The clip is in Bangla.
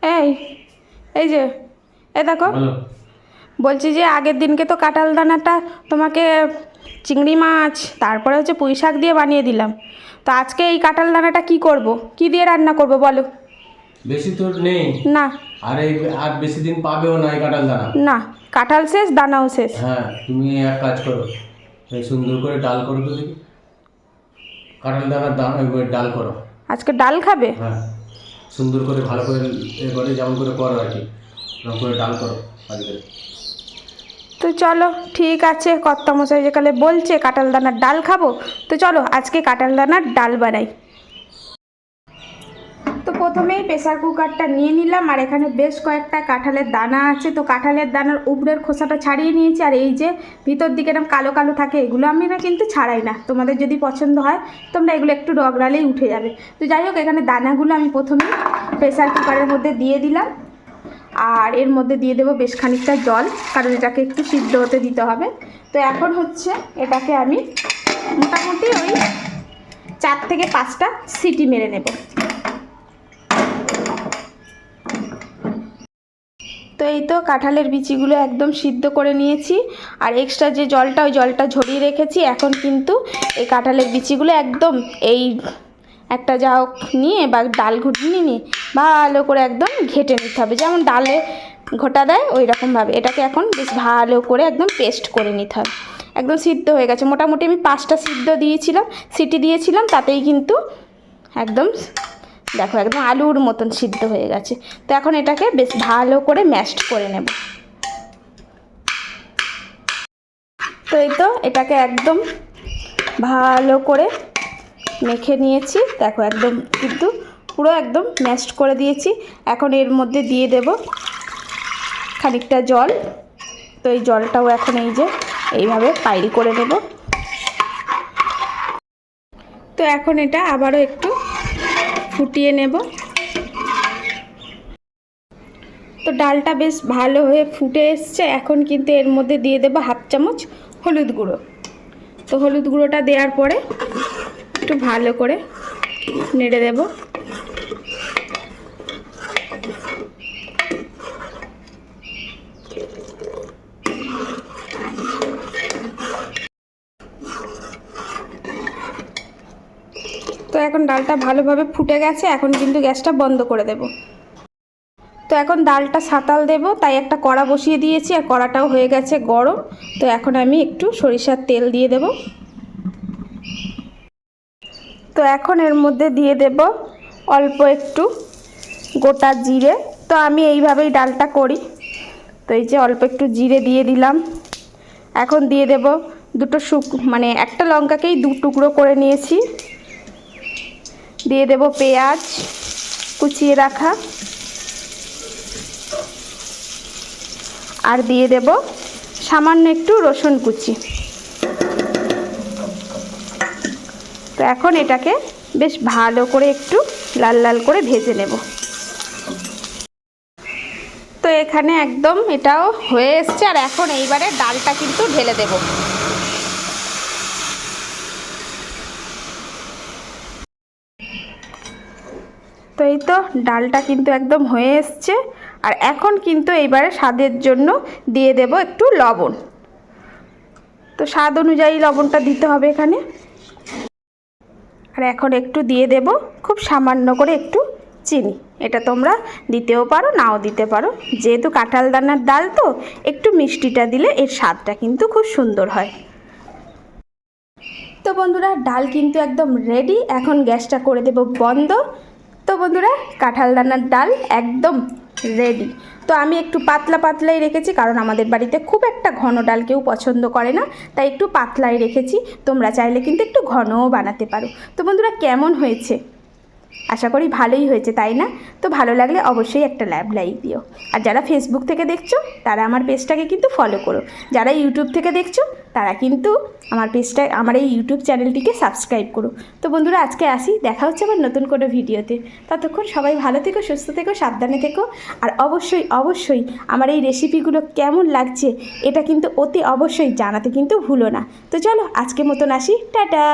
এই এই যে দেখো, বলছি যে আগের দিনকে তো কাঁঠাল দানাটা তোমাকে চিংড়ি মাছ তারপরে হচ্ছে পুঁই শাক দিয়ে বানিয়ে দিলাম, তো আজকে এই কাঁঠাল দানাটা কি করব, কি দিয়ে রান্না করব বলো? বেশি তো নেই না, আর বেশি দিন পাবেও না এই কাঁঠাল দানা। না, কাঁঠাল শেষ, দানাও শেষ। হ্যাঁ, তুমি এক কাজ করো, এই সুন্দর করে ডাল করো তো দেখি, কাঁঠাল দানার ডাল করো। আজকে ডাল খাবে? হ্যাঁ, সুন্দর করে ভালো করে এবারে যেমন করে করো আর কি, এরকম করে ডাল করো আজকে। তো চলো ঠিক আছে, কর্তামশাই যেকালে বলছে কাঁঠাল দানার ডাল খাবো, তো চলো আজকে কাঁঠাল দানার ডাল বানাই। তো প্রথমেই প্রেসার কুকারটা নিয়ে নিলাম, আর এখানে বেশ কয়েকটা কাঁঠালের দানা আছে, তো কাঁঠালের দানার উপরের খোসাটা ছাড়িয়ে নিয়েছি, আর এই যে ভিতর দিকে এরকম কালো কালো থাকে এগুলো আমি না কিন্তু ছাড়াই না, তোমাদের যদি পছন্দ হয় তোমরা এগুলো একটু রগড়ালেই উঠে যাবে। তো যাই হোক, এখানে দানাগুলো আমি প্রথমে প্রেসার কুকারের মধ্যে দিয়ে দিলাম, আর এর মধ্যে দিয়ে দেবো বেশ খানিকটা জল, কারণ এটাকে একটু সিদ্ধ হতে দিতে হবে। তো এখন হচ্ছে এটাকে আমি মোটামুটি ওই 4 থেকে 5টা সিটি মেরে নেব। তো এই তো কাঁঠালের বিচিগুলো একদম সিদ্ধ করে নিয়েছি, আর এক্সট্রা যে জলটা ওই জলটা ঝরিয়ে রেখেছি। এখন কিন্তু এই কাঁঠালের বিচিগুলো একদম এই একটা যা হোক নিয়ে বা ডাল ঘুটনি নিয়ে ভালো করে একদম ঘেটে নিতে হবে, যেমন ডালে ঘোটা দেয় ওই রকমভাবে এটাকে এখন বেশ ভালো করে একদম পেস্ট করে নিতে হবে। একদম সিদ্ধ হয়ে গেছে, মোটামুটি আমি 5টা সিটি দিয়েছিলাম, তাতেই কিন্তু একদম দেখো একদম আলুর মতন সিদ্ধ হয়ে গেছে। তো এখন এটাকে বেশ ভালো করে ম্যাশড করে নেব। তো এই তো এটাকে একদম ভালো করে মেখে নিয়েছি, দেখো একদম কিন্তু পুরো একদম ম্যাশড করে দিয়েছি। এখন এর মধ্যে দিয়ে দেব খানিকটা জল, তো এই জলটাও এখন এই যে এইভাবে পাইল করে নেব। তো এখন এটা আবারও একটু ফুটিয়ে নেব। তো ডালটা বেশ ভালো হয়ে ফুটে এসছে, এখন কিন্তু এর মধ্যে দিয়ে দেব 1/2 চামচ হলুদ গুঁড়ো। তো হলুদ গুঁড়োটা দেওয়ার পরে একটু ভালো করে নেড়ে দেব। তো এখন ডালটা ভালোভাবে ফুটে গেছে, এখন কিন্তু গ্যাসটা বন্ধ করে দেব। তো এখন ডালটা সাঁতাল দেব, তাই একটা কড়া বসিয়ে দিয়েছি, আর কড়াটাও হয়ে গেছে গরম। তো এখন আমি একটু সরিষার তেল দিয়ে দেব। তো এখন এর মধ্যে দিয়ে দেব অল্প একটু গোটা জিরে। তো আমি এইভাবেই ডালটা করি। তো এই যে অল্প একটু জিরে দিয়ে দিলাম। এখন দিয়ে দেব দুটো মানে একটা লঙ্কাকেই 2 টুকরো করে নিয়েছি। দিয়ে দেব পেঁয়াজ কুচিয়ে রাখা, আর দিয়ে দেব সামান্য একটু রসুন কুচি। তো এখন এটাকে বেশ ভালো করে একটু লাল লাল করে ভেজে নেব। তো এখানে একদম এটাও হয়ে এসছে, আর এখন এইবারে ডালটা কিন্তু ঢেলে দেব। তো এই তো ডালটা কিন্তু একদম হয়ে এসছে, আর এখন কিন্তু এইবারে স্বাদের জন্য দিয়ে দেব একটু লবণ। তো স্বাদ অনুযায়ী লবণটা দিতে হবে এখানে। আর এখন একটু দিয়ে দেব খুব সামান্য করে একটু চিনি। এটা তোমরা দিতেও পারো নাও দিতে পারো, যেহেতু কাঁঠাল দানার ডাল তো একটু মিষ্টিটা দিলে এর স্বাদটা কিন্তু খুব সুন্দর হয়। তো বন্ধুরা ডাল কিন্তু একদম রেডি, এখন গ্যাসটা করে দেব বন্ধ। তো বন্ধুরা কাঁঠাল দানার ডাল একদম রেডি। তো আমি একটু পাতলা পাতলাই রেখেছি, কারণ আমাদের বাড়িতে খুব একটা ঘন ডাল কেউ পছন্দ করে না, তাই একটু পাতলাই রেখেছি। তোমরা চাইলে কিন্তু একটু ঘনও বানাতে পারো। তো বন্ধুরা কেমন হয়েছে? আশা করি ভালোই হয়েছে, তাই না? তো ভালো লাগলে অবশ্যই একটা লাইক দিও। আর যারা ফেসবুক থেকে দেখছো তারা আমার পেজটাকে কিন্তু ফলো করো, যারা ইউটিউব থেকে দেখছো তারা কিন্তু আমার এই ইউটিউব চ্যানেলটিকে সাবস্ক্রাইব করো। তো বন্ধুরা আজকে আসি, দেখা হচ্ছে আবার নতুন কোনো ভিডিওতে। ততক্ষণ সবাই ভালো থেকো, সুস্থ থেকো, সাবধানে থেকো। আর অবশ্যই অবশ্যই আমার এই রেসিপিগুলো কেমন লাগছে এটা কিন্তু অতি অবশ্যই জানাতে কিন্তু ভুলো না। তো চলো আজকের মতন আসি, টাটা।